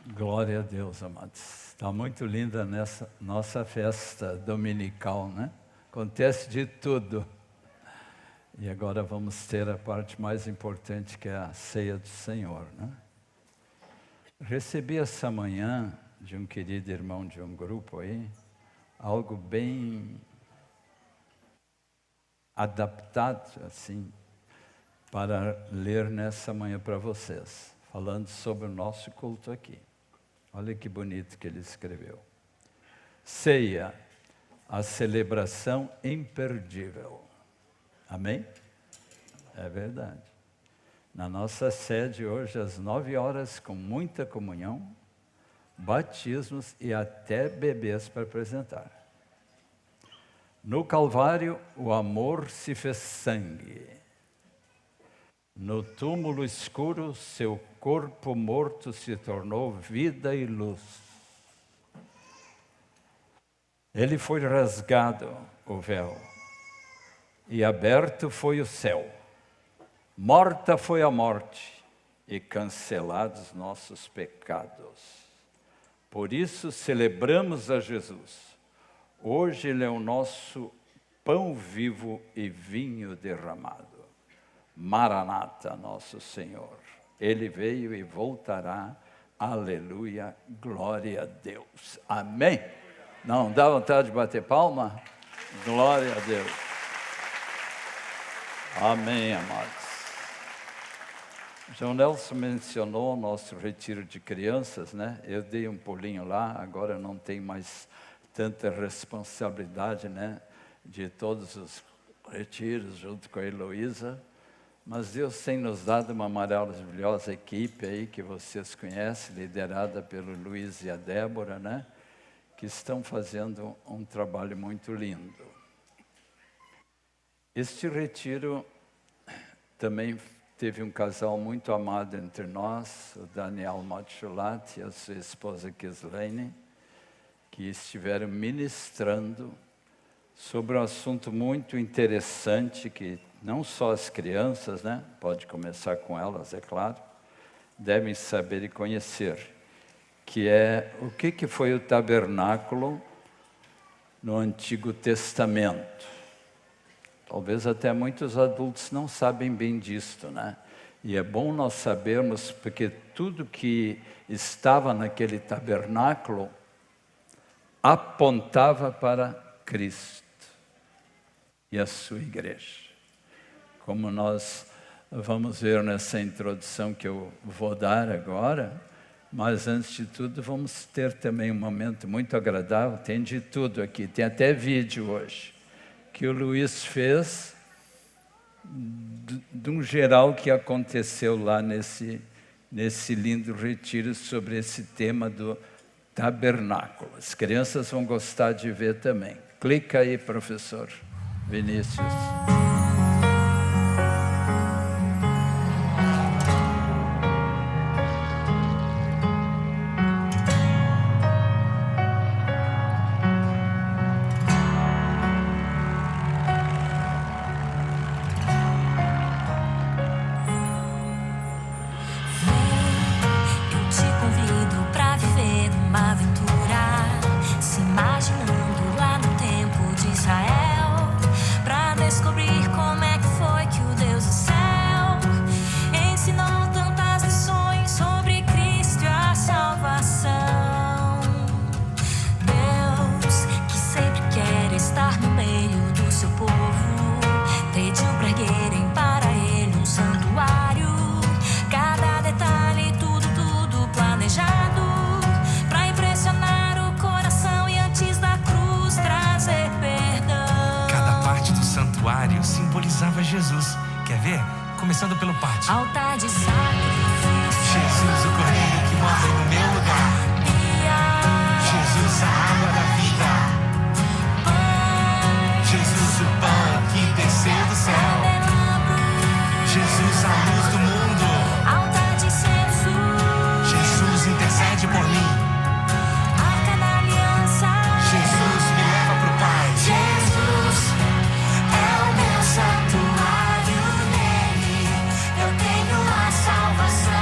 Glória a Deus, amados. Está muito linda nessa nossa festa dominical, né? Acontece de tudo. E agora vamos ter a parte mais importante, que é a ceia do Senhor, né? Recebi essa manhã de um querido irmão de um grupo aí, algo bem adaptado, assim, para ler nessa manhã para vocês, falando sobre o nosso culto aqui. Olha que bonito que ele escreveu. Ceia, a celebração imperdível. Amém? É verdade. Na nossa sede hoje, às 9 horas, com muita comunhão, batismos e até bebês para apresentar. No Calvário, o amor se fez sangue. No túmulo escuro, seu corpo morto se tornou vida e luz. Ele foi rasgado, o véu, e aberto foi o céu. Morta foi a morte, e cancelados nossos pecados. Por isso celebramos a Jesus. Hoje Ele é o nosso pão vivo e vinho derramado. Maranata, nosso Senhor. Ele veio e voltará. Aleluia, glória a Deus. Amém? Não dá vontade de bater palma? Glória a Deus. Amém, amados. João Nelson mencionou o nosso retiro de crianças, né? Eu dei um pulinho lá, agora não tenho mais tanta responsabilidade, né? De todos os retiros junto com a Heloísa. Mas Deus tem nos dado uma maravilhosa equipe aí, que vocês conhecem, liderada pelo Luiz e a Débora, né? Que estão fazendo um trabalho muito lindo. Este retiro também teve um casal muito amado entre nós, o Daniel Matchulat e a sua esposa Kislene, que estiveram ministrando sobre um assunto muito interessante, que não só as crianças, né, pode começar com elas, é claro, devem saber e conhecer, que é o que foi o tabernáculo no Antigo Testamento. Talvez até muitos adultos não sabem bem disto, né? E é bom nós sabermos, porque tudo que estava naquele tabernáculo apontava para Cristo e a sua igreja. Como nós vamos ver nessa introdução que eu vou dar agora, mas antes de tudo vamos ter também um momento muito agradável, tem de tudo aqui, tem até vídeo hoje, que o Luiz fez de um geral que aconteceu lá nesse lindo retiro sobre esse tema do tabernáculo. As crianças vão gostar de ver também. Clica aí, professor Vinícius. Simbolizava Jesus. Quer ver? Começando pelo pátio. Altar de sacrifício. Jesus, o cordeiro que morre no meu lugar. Jesus, a água da vida. Jesus, o pão que desceu do céu. Jesus, a luz do mundo. Altar de incenso. Jesus, intercede por mim. Arca da aliança. Jesus, me leva pro Pai. Jesus é o meu santuário, nele eu tenho a salvação.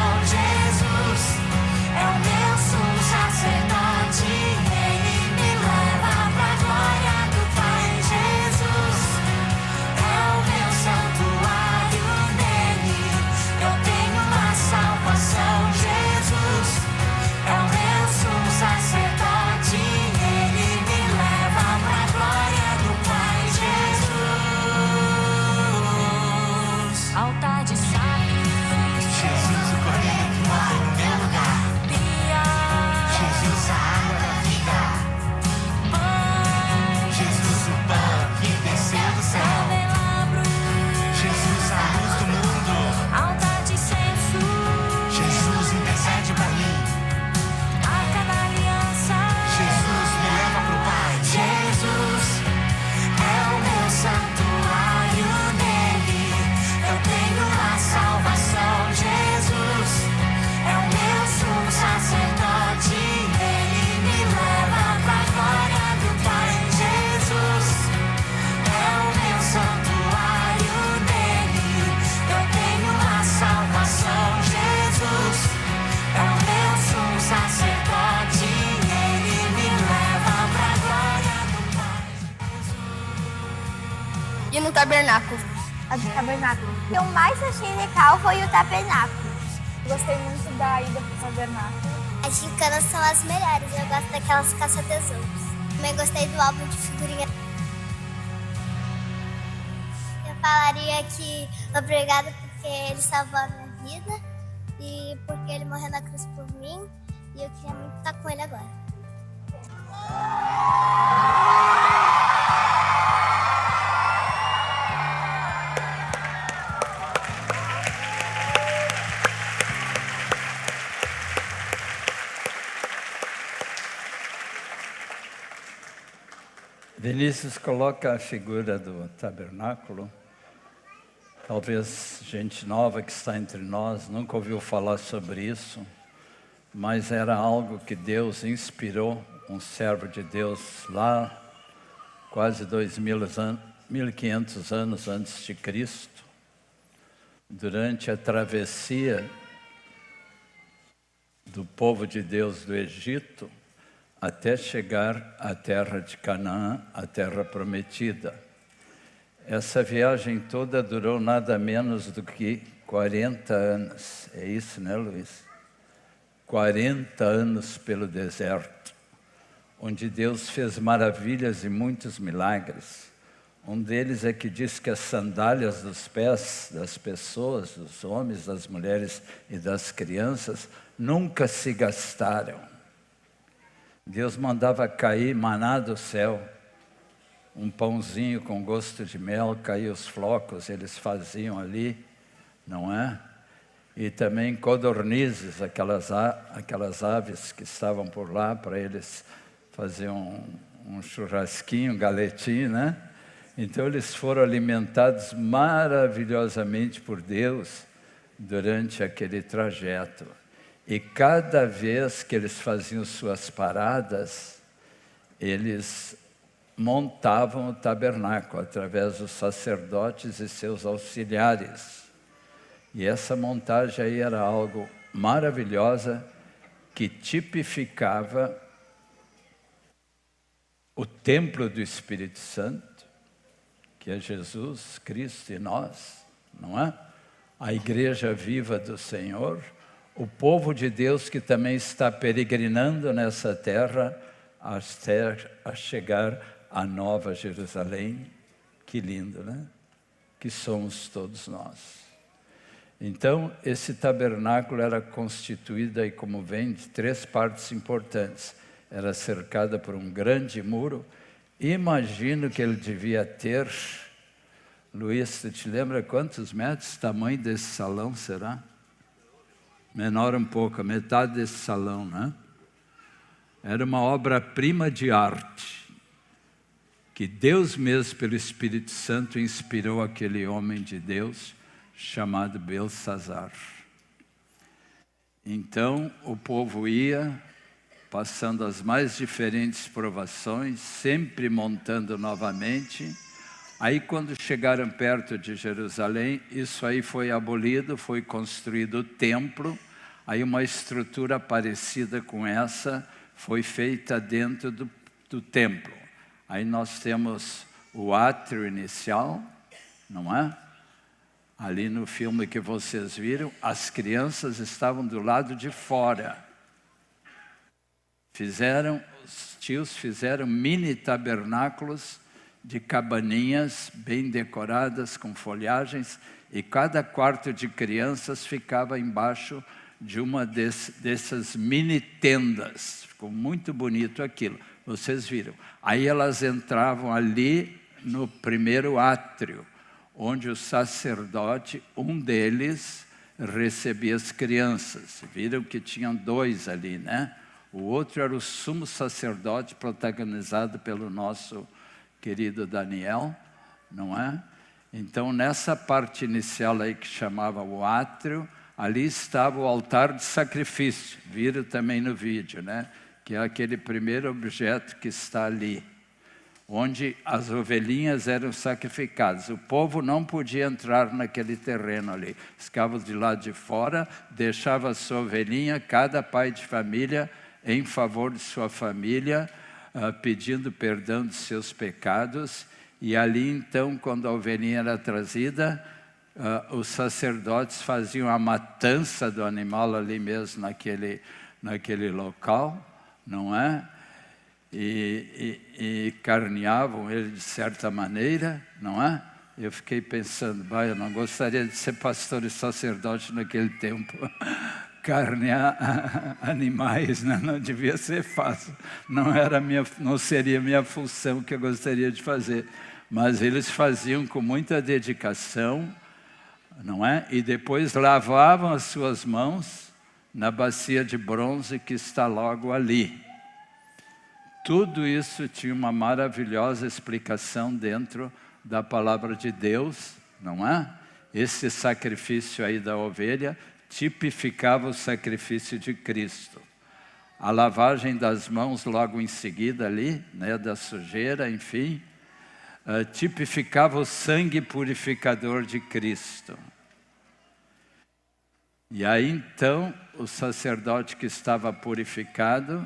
tabernáculo. A do tabernáculo. O que eu mais achei legal foi o tabernáculo. Gostei muito da ida pro tabernáculo. As gincanas são as melhores, eu gosto daquelas caça-tesouros. Também gostei do álbum de figurinha. Eu falaria que obrigada porque ele salvou a minha vida e porque ele morreu na cruz por mim e eu queria muito estar com ele agora. Vinícius coloca a figura do tabernáculo. Talvez gente nova que está entre nós nunca ouviu falar sobre isso, mas era algo que Deus inspirou um servo de Deus lá, quase 1.500 anos antes de Cristo, durante a travessia do povo de Deus do Egito, até chegar à terra de Canaã, a terra prometida. Essa viagem toda durou nada menos do que 40 anos. É isso, né, Luiz? 40 anos pelo deserto, onde Deus fez maravilhas e muitos milagres. Um deles é que diz que as sandálias dos pés das pessoas, dos homens, das mulheres e das crianças, nunca se gastaram. Deus mandava cair maná do céu, um pãozinho com gosto de mel, cair os flocos, eles faziam ali, não é? E também codornizes, aquelas aves que estavam por lá, para eles fazer um churrasquinho, um galetinho, né? Então eles foram alimentados maravilhosamente por Deus durante aquele trajeto. E cada vez que eles faziam suas paradas, eles montavam o tabernáculo através dos sacerdotes e seus auxiliares. E essa montagem aí era algo maravilhosa que tipificava o templo do Espírito Santo, que é Jesus Cristo e nós, não é? A igreja viva do Senhor, o povo de Deus que também está peregrinando nessa terra a chegar à Nova Jerusalém. Que lindo, né? Que somos todos nós. Então, esse tabernáculo era constituído, aí como vem, de 3 partes importantes. Era cercada por um grande muro. Imagino que ele devia ter, Luiz, tu te lembra quantos metros? Tamanho desse salão será? Menor um pouco, a metade desse salão, né? Era uma obra-prima de arte, que Deus mesmo, pelo Espírito Santo, inspirou aquele homem de Deus, chamado Belsazar. Então, o povo ia, passando as mais diferentes provações, sempre montando novamente. Aí, quando chegaram perto de Jerusalém, isso aí foi abolido, foi construído o templo. Aí uma estrutura parecida com essa foi feita dentro do templo. Aí nós temos o átrio inicial, não é? Ali no filme que vocês viram, as crianças estavam do lado de fora. Os tios fizeram mini tabernáculos de cabaninhas bem decoradas com folhagens, e cada quarto de crianças ficava embaixo de uma dessas mini tendas. Ficou muito bonito aquilo, vocês viram. Aí elas entravam ali no primeiro átrio, onde o sacerdote, um deles, recebia as crianças. Viram que tinham 2 ali, né? O outro era o sumo sacerdote, protagonizado pelo nosso querido Daniel, não é? Então, nessa parte inicial aí que chamava o átrio, ali estava o altar de sacrifício. Viram também no vídeo, né? Que é aquele primeiro objeto que está ali, onde as ovelhinhas eram sacrificadas. O povo não podia entrar naquele terreno ali. Ficava de lado de fora, deixava a sua ovelhinha, cada pai de família, em favor de sua família, pedindo perdão de seus pecados, E ali, então, quando a ovelhinha era trazida, os sacerdotes faziam a matança do animal ali mesmo, naquele local, não é? E carneavam ele de certa maneira, não é? Eu fiquei pensando, eu não gostaria de ser pastor e sacerdote naquele tempo. Carnear animais, né? Não devia ser fácil. Não seria minha função que eu gostaria de fazer. Mas eles faziam com muita dedicação, não é? E depois lavavam as suas mãos na bacia de bronze que está logo ali. Tudo isso tinha uma maravilhosa explicação dentro da palavra de Deus, não é? Esse sacrifício aí da ovelha tipificava o sacrifício de Cristo. A lavagem das mãos logo em seguida ali, né, da sujeira, enfim, tipificava o sangue purificador de Cristo. E aí então, o sacerdote que estava purificado,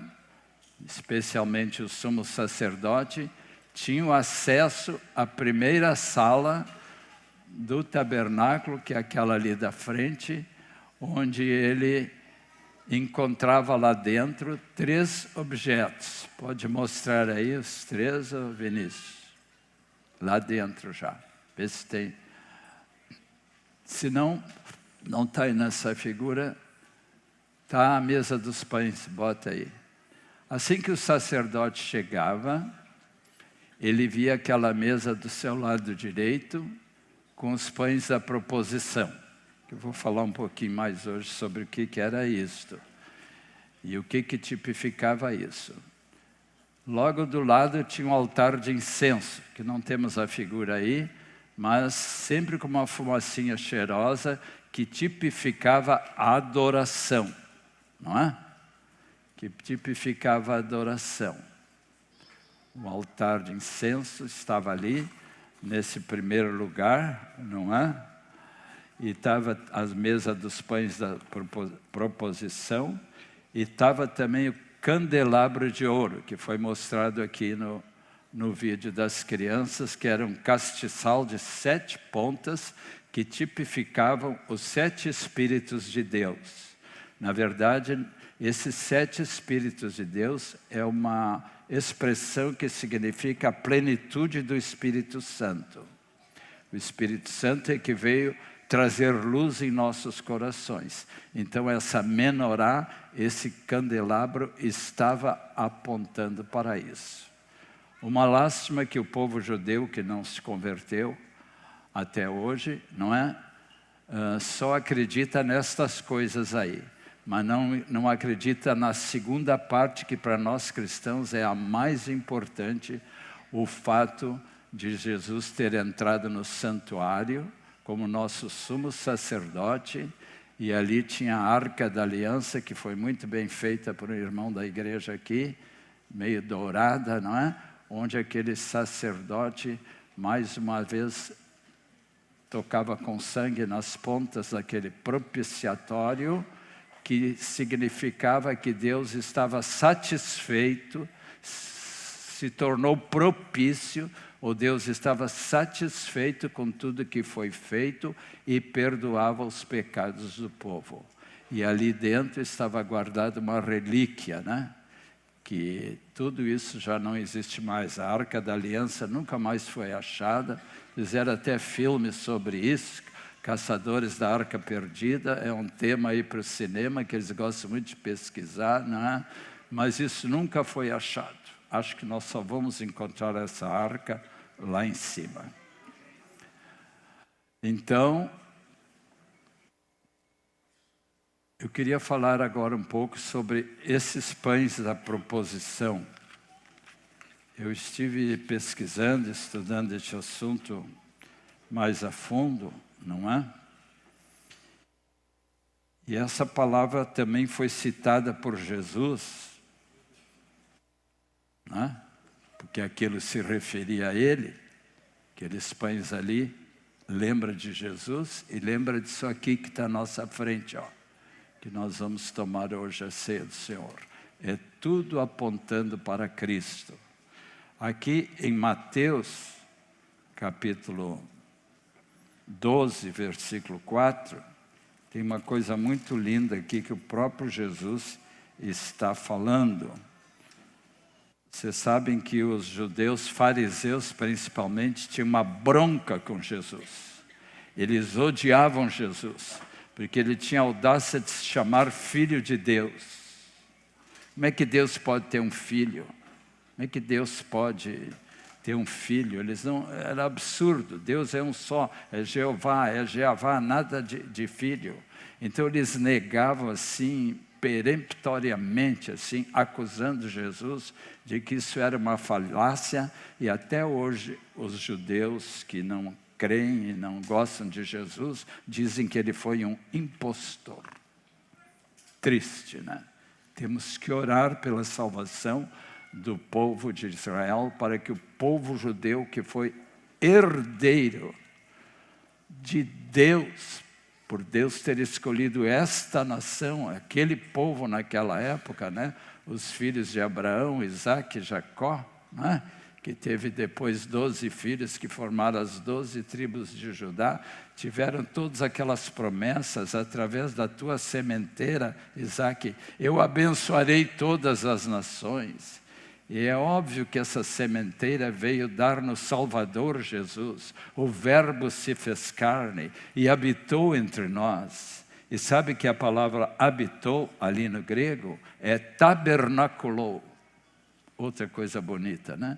especialmente o sumo sacerdote, tinha acesso à primeira sala do tabernáculo, que é aquela ali da frente, onde ele encontrava lá dentro 3 objetos. Pode mostrar aí os 3, Vinícius? Lá dentro já. Vê se tem. Se não está aí nessa figura, está a mesa dos pães, bota aí. Assim que o sacerdote chegava, ele via aquela mesa do seu lado direito com os pães da proposição. Eu vou falar um pouquinho mais hoje sobre o que era isto e o que tipificava isso. Logo do lado tinha um altar de incenso, que não temos a figura aí, mas sempre com uma fumacinha cheirosa que tipificava a adoração, não é? Que tipificava a adoração. O altar de incenso estava ali, nesse primeiro lugar, não é? E estava as mesas dos pães da proposição, e estava também o candelabro de ouro, que foi mostrado aqui no vídeo das crianças, que era um castiçal de 7 pontas, que tipificavam os 7 Espíritos de Deus. Na verdade, esses 7 Espíritos de Deus é uma expressão que significa a plenitude do Espírito Santo. O Espírito Santo é que veio trazer luz em nossos corações. Então essa menorá, esse candelabro, estava apontando para isso. Uma lástima que o povo judeu que não se converteu até hoje, não é? Só acredita nestas coisas aí, mas não acredita na segunda parte, que para nós cristãos é a mais importante, o fato de Jesus ter entrado no santuário como nosso sumo sacerdote, e ali tinha a Arca da Aliança, que foi muito bem feita por um irmão da igreja aqui, meio dourada, não é? Onde aquele sacerdote, mais uma vez, tocava com sangue nas pontas daquele propiciatório, que significava que Deus estava satisfeito, se tornou propício, ou Deus estava satisfeito com tudo que foi feito e perdoava os pecados do povo. E ali dentro estava guardada uma relíquia, né? Que tudo isso já não existe mais. A Arca da Aliança nunca mais foi achada. Fizeram até filmes sobre isso, Caçadores da Arca Perdida, é um tema aí para o cinema que eles gostam muito de pesquisar, não é? Mas isso nunca foi achado. Acho que nós só vamos encontrar essa arca lá em cima. Então, eu queria falar agora um pouco sobre esses pães da proposição. Eu estive pesquisando, estudando esse assunto mais a fundo, não é? E essa palavra também foi citada por Jesus, não é? Porque aquilo se referia a ele, aqueles pães ali, lembra de Jesus e lembra disso aqui que está à nossa frente, ó, que nós vamos tomar hoje a ceia do Senhor. É tudo apontando para Cristo. Aqui em Mateus, capítulo 12, versículo 4, tem uma coisa muito linda aqui que o próprio Jesus está falando. Vocês sabem que os judeus fariseus, principalmente, tinham uma bronca com Jesus. Eles odiavam Jesus, porque ele tinha a audácia de se chamar filho de Deus. Como é que Deus pode ter um filho? Como é que Deus pode ter um filho? Era absurdo. Deus é um só, é Jeová, nada de filho. Então eles negavam assim, peremptoriamente, assim, acusando Jesus de que isso era uma falácia, e até hoje os judeus que não creem e não gostam de Jesus dizem que ele foi um impostor. Triste, né? Temos que orar pela salvação do povo de Israel, para que o povo judeu, que foi herdeiro de Deus, por Deus ter escolhido esta nação, aquele povo naquela época, né? Os filhos de Abraão, Isaque e Jacó, né? Que teve depois 12 filhos que formaram as 12 tribos de Judá, tiveram todas aquelas promessas através da tua sementeira, Isaque. Eu abençoarei todas as nações. E é óbvio que essa sementeira veio dar-nos Salvador Jesus. O Verbo se fez carne e habitou entre nós. E sabe que a palavra habitou ali no grego é tabernaculou. Outra coisa bonita, né?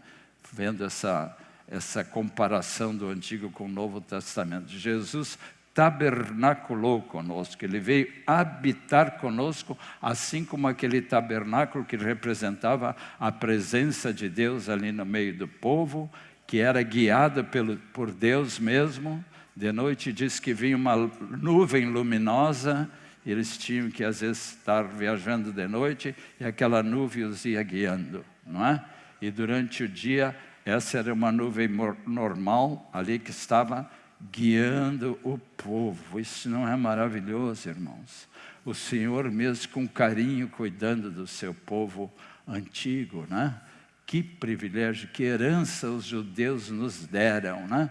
Vendo essa comparação do Antigo com o Novo Testamento. Jesus tabernaculou conosco, ele veio habitar conosco, assim como aquele tabernáculo que representava a presença de Deus ali no meio do povo, que era guiado por Deus mesmo. De noite diz que vinha uma nuvem luminosa, eles tinham que às vezes estar viajando de noite, e aquela nuvem os ia guiando, não é? E durante o dia, essa era uma nuvem normal, ali que estava guiando o povo. Isso não é maravilhoso, irmãos? O Senhor mesmo com carinho cuidando do seu povo antigo, né? Que privilégio, que herança os judeus nos deram, né?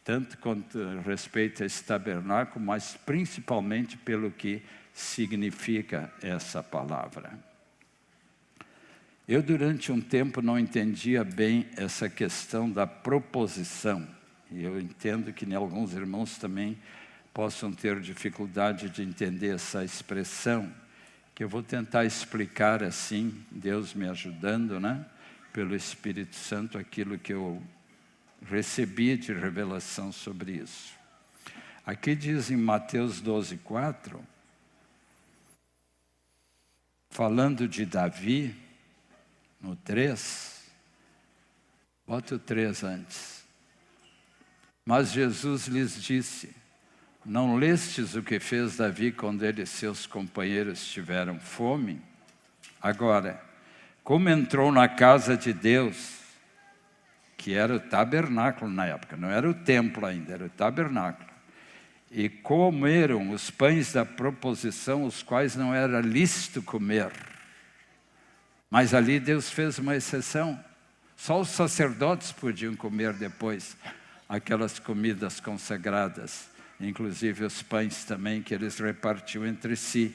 Tanto quanto respeito a esse tabernáculo, mas principalmente pelo que significa essa palavra. Eu durante um tempo não entendia bem essa questão da proposição. E eu entendo que alguns irmãos também possam ter dificuldade de entender essa expressão, que eu vou tentar explicar assim, Deus me ajudando, né? Pelo Espírito Santo, aquilo que eu recebi de revelação sobre isso. Aqui diz em Mateus 12:4, falando de Davi, no 3, bota o 3 antes. Mas Jesus lhes disse: não lestes o que fez Davi quando ele e seus companheiros tiveram fome? Agora, como entrou na casa de Deus, que era o tabernáculo na época, não era o templo ainda, era o tabernáculo, e comeram os pães da proposição, os quais não era lícito comer. Mas ali Deus fez uma exceção. Só os sacerdotes podiam comer depois aquelas comidas consagradas, inclusive os pães também que eles repartiam entre si,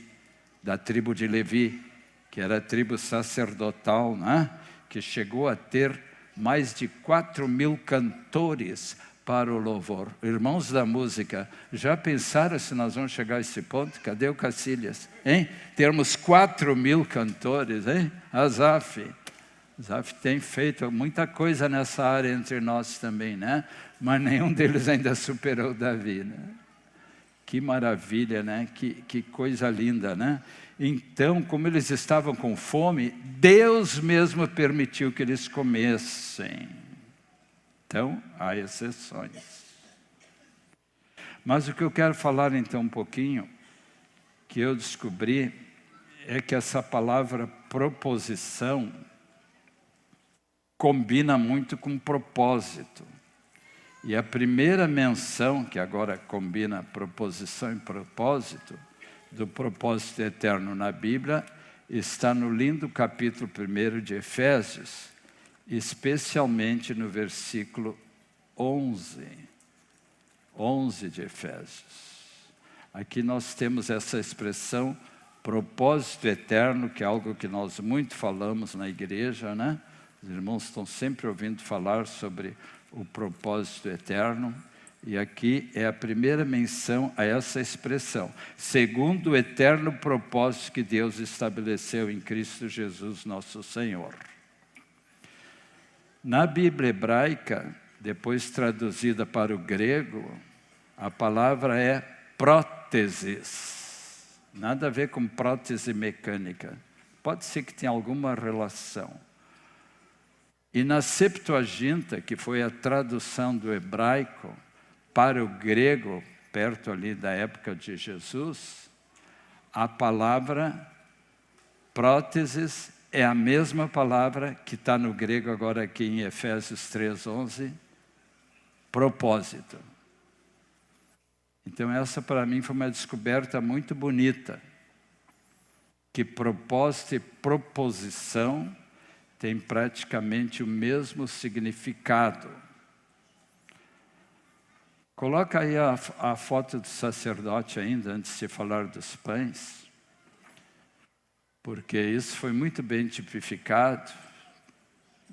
da tribo de Levi, que era a tribo sacerdotal, né? Que chegou a ter mais de 4.000 cantores para o louvor. Irmãos da música, já pensaram se nós vamos chegar a esse ponto? Cadê o Cacilhas? Hein? Termos 4.000 cantores, hein? Asaf tem feito muita coisa nessa área entre nós também, né? Mas nenhum deles ainda superou Davi, né? Que maravilha, né? Que coisa linda, né? Então, como eles estavam com fome, Deus mesmo permitiu que eles comessem. Então, há exceções. Mas o que eu quero falar então um pouquinho, que eu descobri, é que essa palavra proposição combina muito com propósito. E a primeira menção, que agora combina proposição e propósito, do propósito eterno na Bíblia, está no lindo capítulo 1 de Efésios, especialmente no versículo 11 de Efésios. Aqui nós temos essa expressão propósito eterno, que é algo que nós muito falamos na igreja, né? Os irmãos estão sempre ouvindo falar sobre o propósito eterno. E aqui é a primeira menção a essa expressão. Segundo o eterno propósito que Deus estabeleceu em Cristo Jesus, nosso Senhor. Na Bíblia hebraica, depois traduzida para o grego, a palavra é próteses. Nada a ver com prótese mecânica. Pode ser que tenha alguma relação. E na Septuaginta, que foi a tradução do hebraico para o grego, perto ali da época de Jesus, a palavra próteses é a mesma palavra que está no grego agora aqui em Efésios 3:11, propósito. Então essa para mim foi uma descoberta muito bonita, que propósito e proposição têm praticamente o mesmo significado. Coloca aí a foto do sacerdote ainda, antes de falar dos pães, porque isso foi muito bem tipificado.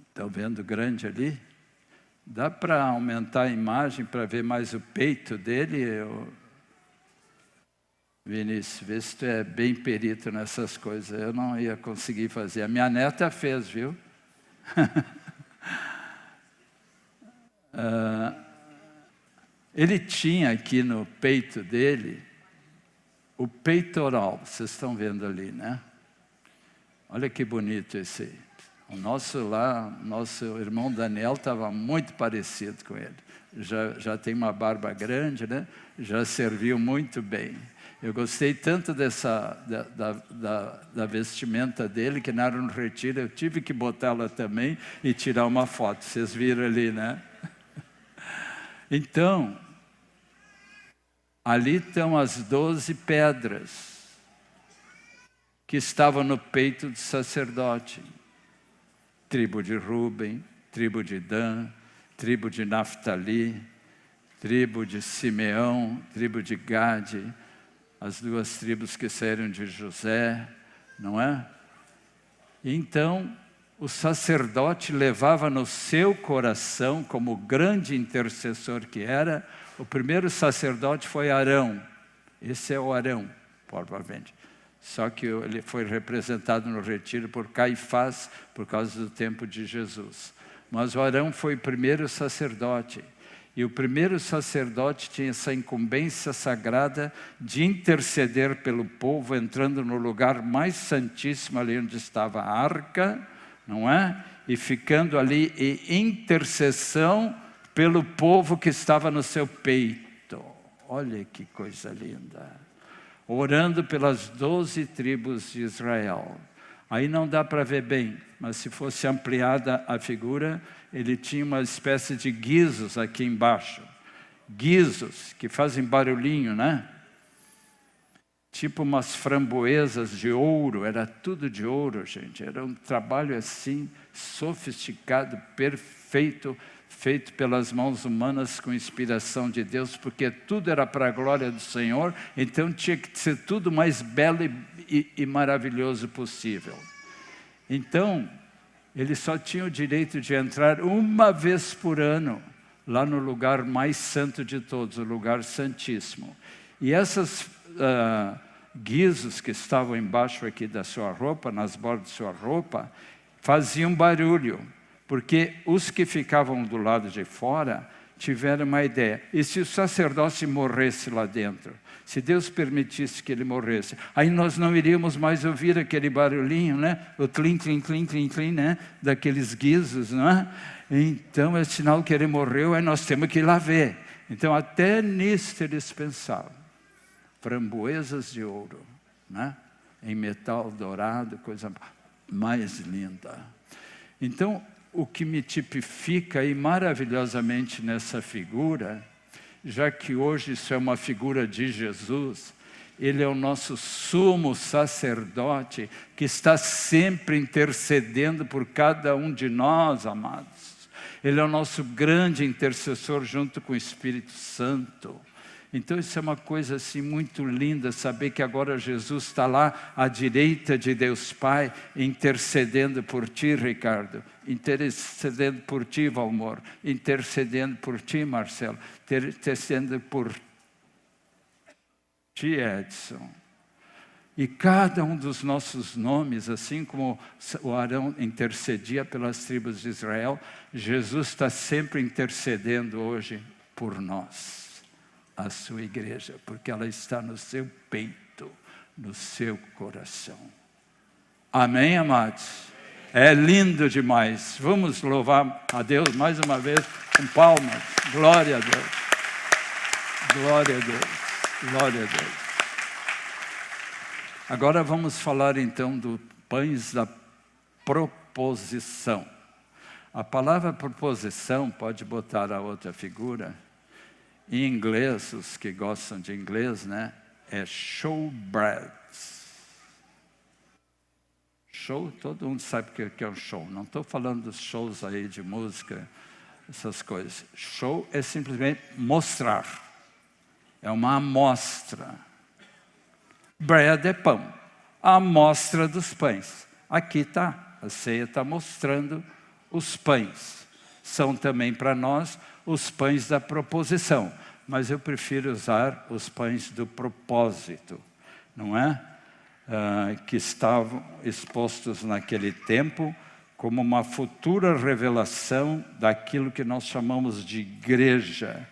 Estão vendo grande ali? Dá para aumentar a imagem para ver mais o peito dele? Vinícius, vê se tu é bem perito nessas coisas. Eu não ia conseguir fazer. A minha neta fez, viu? Ele tinha aqui no peito dele o peitoral. Vocês estão vendo ali, né? Olha que bonito esse aí. O nosso irmão Daniel estava muito parecido com ele. Já tem uma barba grande, né? Já serviu muito bem. Eu gostei tanto da vestimenta dele, que na hora do retiro eu tive que botá-la também e tirar uma foto. Vocês viram ali, né? Então, ali estão as 12 pedras que estavam no peito do sacerdote. Tribo de Ruben, tribo de Dan, tribo de Naftali, tribo de Simeão, tribo de Gade, as 2 tribos que saíram de José, não é? Então, o sacerdote levava no seu coração, como grande intercessor que era, o primeiro sacerdote foi Arão. Esse é o Arão, provavelmente. Só que ele foi representado no retiro por Caifás, por causa do tempo de Jesus. Mas o Arão foi o primeiro sacerdote. E o primeiro sacerdote tinha essa incumbência sagrada de interceder pelo povo, entrando no lugar mais santíssimo, ali onde estava a arca, não é? E ficando ali em intercessão pelo povo que estava no seu peito. Olha que coisa linda. Orando pelas 12 tribos de Israel. Aí não dá para ver bem, mas se fosse ampliada a figura, ele tinha uma espécie de guizos aqui embaixo. Guizos, que fazem barulhinho, né? Tipo umas framboesas de ouro, era tudo de ouro, gente. Era um trabalho assim, sofisticado, perfeito, feito pelas mãos humanas com inspiração de Deus, porque tudo era para a glória do Senhor, então tinha que ser tudo mais belo e maravilhoso possível. Então, ele só tinha o direito de entrar uma vez por ano, lá no lugar mais santo de todos, o lugar santíssimo. E essas guizos que estavam embaixo aqui da sua roupa, nas bordas de sua roupa, faziam barulho, porque os que ficavam do lado de fora tiveram uma ideia. E se o sacerdote morresse lá dentro? Se Deus permitisse que ele morresse, aí nós não iríamos mais ouvir aquele barulhinho, né? O tlim, tlim, tlim, tlim, tlim, né? Daqueles guizos, não é? Então é sinal que ele morreu, aí nós temos que ir lá ver. Então até nisso eles pensavam. Framboesas de ouro, né? Em metal dourado, coisa mais linda. Então, o que me tipifica aí maravilhosamente nessa figura, já que hoje isso é uma figura de Jesus, ele é o nosso sumo sacerdote que está sempre intercedendo por cada um de nós, amados. Ele é o nosso grande intercessor junto com o Espírito Santo. Então isso é uma coisa assim muito linda, saber que agora Jesus está lá à direita de Deus Pai, intercedendo por ti, Ricardo, intercedendo por ti, Valmor, intercedendo por ti, Marcelo, intercedendo por ti, Edson. E cada um dos nossos nomes, assim como o Arão intercedia pelas tribos de Israel, Jesus está sempre intercedendo hoje por nós, a sua igreja, porque ela está no seu peito, no seu coração. Amém, amados? É lindo demais. Vamos louvar a Deus mais uma vez com palmas. Glória a Deus. Glória a Deus. Glória a Deus. Agora vamos falar então dos pães da proposição. A palavra proposição, pode botar a outra figura. Em inglês, os que gostam de inglês, né? É showbread. Show, todo mundo sabe o que é um show. Não estou falando dos shows aí de música, essas coisas. Show é simplesmente mostrar. É uma amostra. Bread é pão. A amostra dos pães. Aqui está. A ceia está mostrando os pães. São também para nós os pães da proposição. Mas eu prefiro usar os pães do propósito. Não é? Que estavam expostos naquele tempo como uma futura revelação daquilo que nós chamamos de igreja,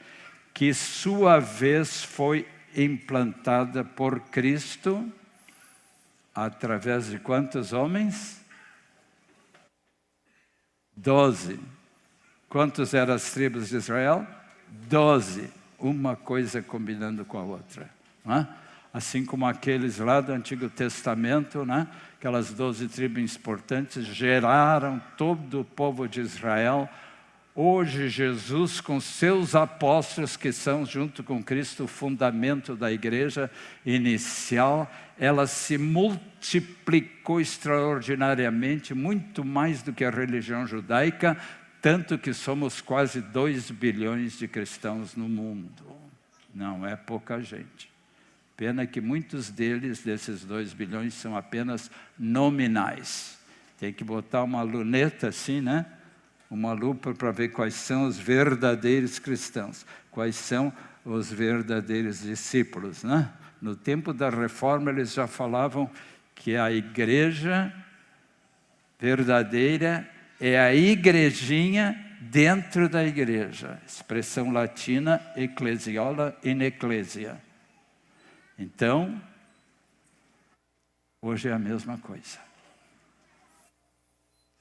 que sua vez foi implantada por Cristo através de quantos homens? 12. Quantos eram as tribos de Israel? 12. Uma coisa combinando com a outra. Não é? Assim como aqueles lá do Antigo Testamento, né? Aquelas 12 tribos importantes geraram todo o povo de Israel. Hoje Jesus com seus apóstolos, que são junto com Cristo o fundamento da igreja inicial, ela se multiplicou extraordinariamente, muito mais do que a religião judaica, tanto que somos quase 2 bilhões de cristãos no mundo. Não é pouca gente. Pena que muitos desses 2 bilhões, são apenas nominais. Tem que botar uma luneta assim, né? Uma lupa para ver quais são os verdadeiros cristãos, quais são os verdadeiros discípulos, né? No tempo da Reforma, eles já falavam que a igreja verdadeira é a igrejinha dentro da igreja. Expressão latina, ecclesiola in ecclesia. Então, hoje é a mesma coisa.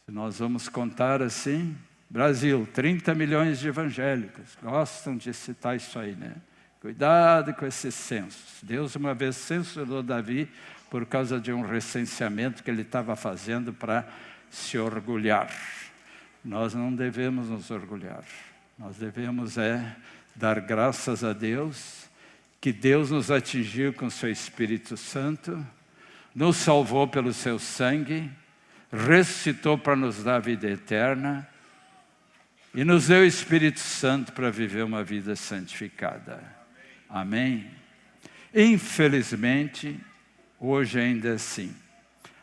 Se nós vamos contar assim, Brasil, 30 milhões de evangélicos, gostam de citar isso aí, né? Cuidado com esses censos. Deus uma vez censurou Davi por causa de um recenseamento que ele estava fazendo para se orgulhar. Nós não devemos nos orgulhar. Nós devemos dar graças a Deus, que Deus nos atingiu com seu Espírito Santo, nos salvou pelo seu sangue, ressuscitou para nos dar a vida eterna e nos deu o Espírito Santo para viver uma vida santificada. Amém? Infelizmente, hoje ainda é assim.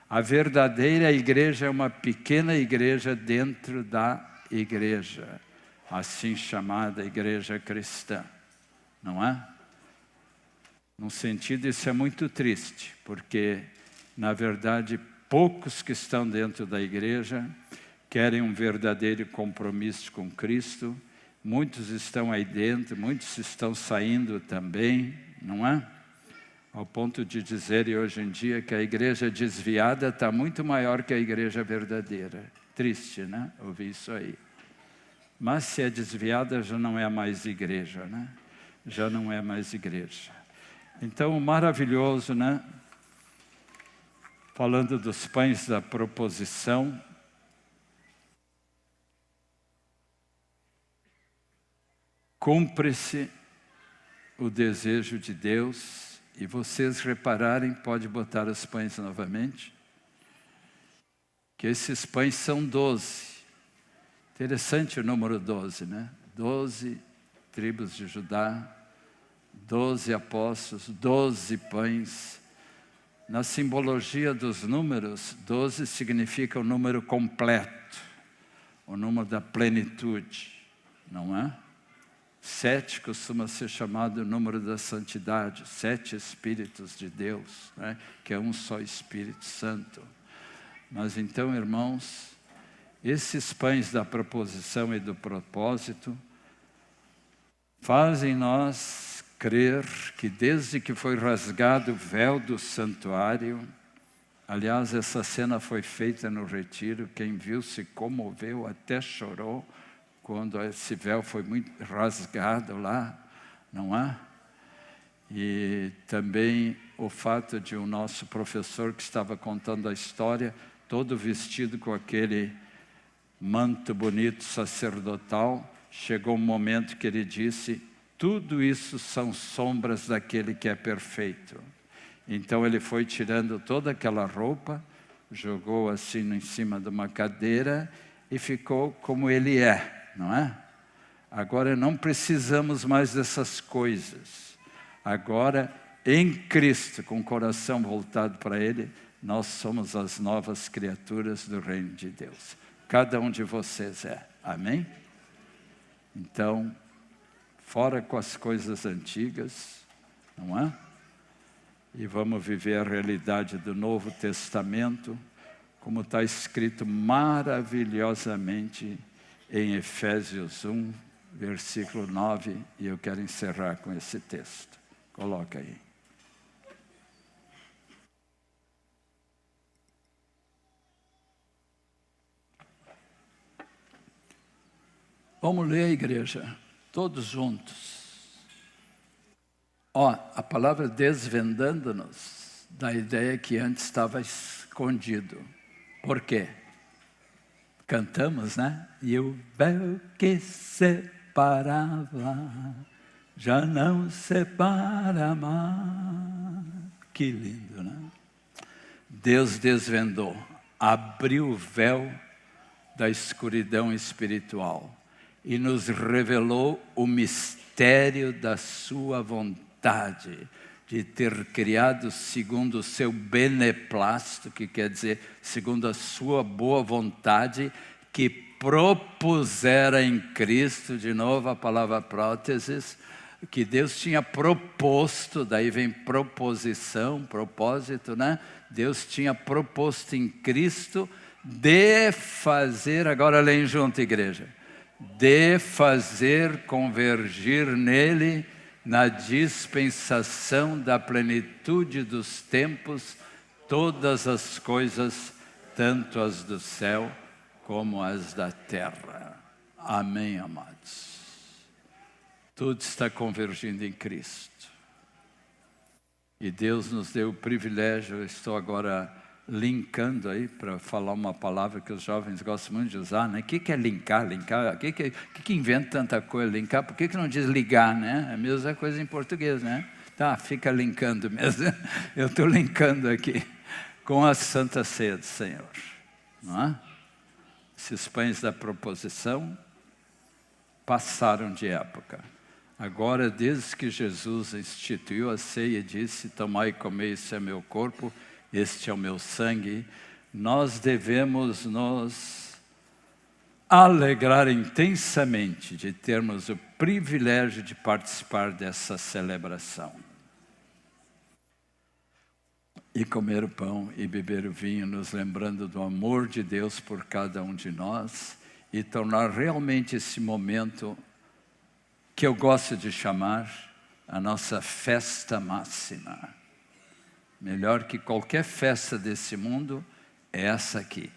A verdadeira igreja é uma pequena igreja dentro da igreja, assim chamada igreja cristã, não é? Num sentido, isso é muito triste, porque, na verdade, poucos que estão dentro da igreja querem um verdadeiro compromisso com Cristo. Muitos estão aí dentro, muitos estão saindo também, não é? Ao ponto de dizerem hoje em dia que a igreja desviada está muito maior que a igreja verdadeira. Triste, né? Ouvir isso aí. Mas se é desviada, já não é mais igreja, né? Já não é mais igreja. Então, maravilhoso, né? Falando dos pães da proposição, cumpre-se o desejo de Deus, e vocês repararem, pode botar os pães novamente, que esses pães são 12, Interessante o número 12, né? 12 tribos de Judá, 12 apóstolos, 12 pães. Na simbologia dos números, 12 significa o número completo, o número da plenitude, não é? 7 costuma ser chamado o número da santidade, 7 Espíritos de Deus, né? Que é um só Espírito Santo. Mas então, irmãos, esses pães da proposição e do propósito fazem nós crer que desde que foi rasgado o véu do santuário, aliás, essa cena foi feita no retiro, quem viu se comoveu, até chorou, quando esse véu foi muito rasgado lá, não é? E também o fato de o nosso professor que estava contando a história, todo vestido com aquele manto bonito sacerdotal, chegou um momento que ele disse, tudo isso são sombras daquele que é perfeito. Então ele foi tirando toda aquela roupa, jogou assim em cima de uma cadeira e ficou como ele é, não é? Agora não precisamos mais dessas coisas. Agora, em Cristo, com o coração voltado para Ele, nós somos as novas criaturas do reino de Deus. Cada um de vocês é. Amém? Então, fora com as coisas antigas, não é? E vamos viver a realidade do Novo Testamento, como está escrito maravilhosamente em Efésios 1, versículo 9, e eu quero encerrar com esse texto. Coloca aí. Vamos ler, igreja, todos juntos. A palavra desvendando-nos da ideia que antes estava escondido. Por quê? Cantamos, né? E o véu que separava já não separa mais. Que lindo, né? Deus desvendou, abriu o véu da escuridão espiritual e nos revelou o mistério da sua vontade, de ter criado segundo o seu beneplácito, que quer dizer, segundo a sua boa vontade, que propusera em Cristo, de novo a palavra próteses, que Deus tinha proposto, daí vem proposição, propósito, né? Deus tinha proposto em Cristo de fazer, agora leem junto, igreja, de fazer convergir nele, na dispensação da plenitude dos tempos, todas as coisas, tanto as do céu como as da terra. Amém, amados? Tudo está convergindo em Cristo. E Deus nos deu o privilégio, eu estou agora linkando aí, para falar uma palavra que os jovens gostam muito de usar, né? O que é linkar? Linkar? O que inventa tanta coisa? Linkar? Por que não diz ligar, né? É a mesma coisa em português, né? Tá, fica linkando mesmo. Eu estou linkando aqui com a Santa Ceia do Senhor, não é? Esses pães da proposição passaram de época. Agora, desde que Jesus instituiu a ceia e disse, tomai e comei, isso é meu corpo, este é o meu sangue, nós devemos nos alegrar intensamente de termos o privilégio de participar dessa celebração. E comer o pão e beber o vinho, nos lembrando do amor de Deus por cada um de nós, e tornar realmente esse momento que eu gosto de chamar a nossa festa máxima. Melhor que qualquer festa desse mundo é essa aqui.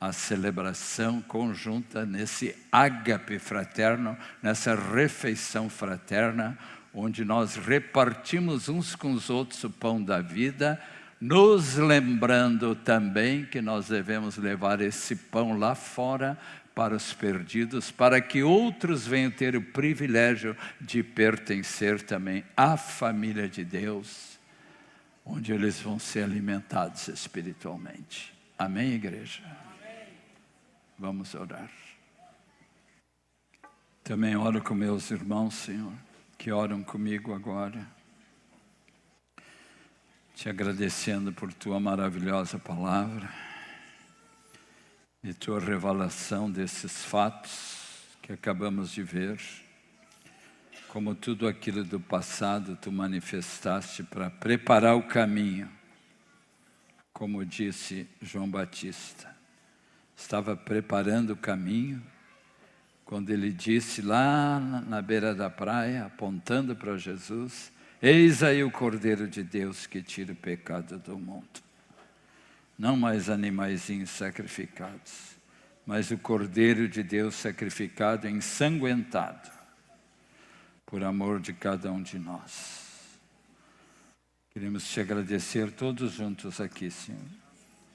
A celebração conjunta nesse ágape fraterno, nessa refeição fraterna, onde nós repartimos uns com os outros o pão da vida, nos lembrando também que nós devemos levar esse pão lá fora para os perdidos, para que outros venham ter o privilégio de pertencer também à família de Deus, onde eles vão ser alimentados espiritualmente. Amém, igreja? Amém. Vamos orar. Também oro com meus irmãos, Senhor, que oram comigo agora. Te agradecendo por tua maravilhosa palavra e tua revelação desses fatos que acabamos de ver. Como tudo aquilo do passado tu manifestaste para preparar o caminho. Como disse João Batista, estava preparando o caminho quando ele disse lá na beira da praia, apontando para Jesus: eis aí o Cordeiro de Deus que tira o pecado do mundo. Não mais animaizinhos sacrificados, mas o Cordeiro de Deus sacrificado, ensanguentado, por amor de cada um de nós. Queremos te agradecer todos juntos aqui, Senhor,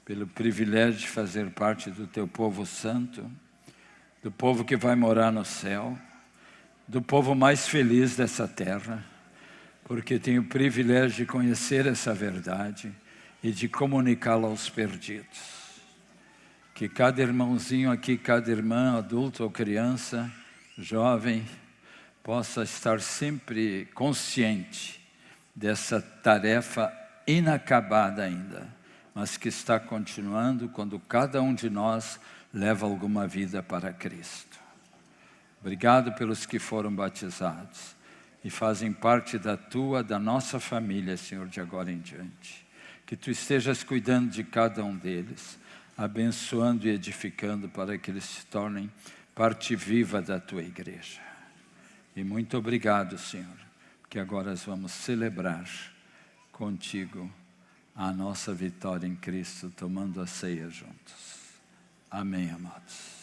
pelo privilégio de fazer parte do teu povo santo, do povo que vai morar no céu, do povo mais feliz dessa terra, porque tenho o privilégio de conhecer essa verdade e de comunicá-la aos perdidos. Que cada irmãozinho aqui, cada irmã, adulto ou criança, jovem, possa estar sempre consciente dessa tarefa inacabada ainda, mas que está continuando quando cada um de nós leva alguma vida para Cristo. Obrigado pelos que foram batizados e fazem parte da nossa família, Senhor, de agora em diante. Que Tu estejas cuidando de cada um deles, abençoando e edificando para que eles se tornem parte viva da Tua igreja. E muito obrigado, Senhor, porque agora nós vamos celebrar contigo a nossa vitória em Cristo, tomando a ceia juntos. Amém, amados.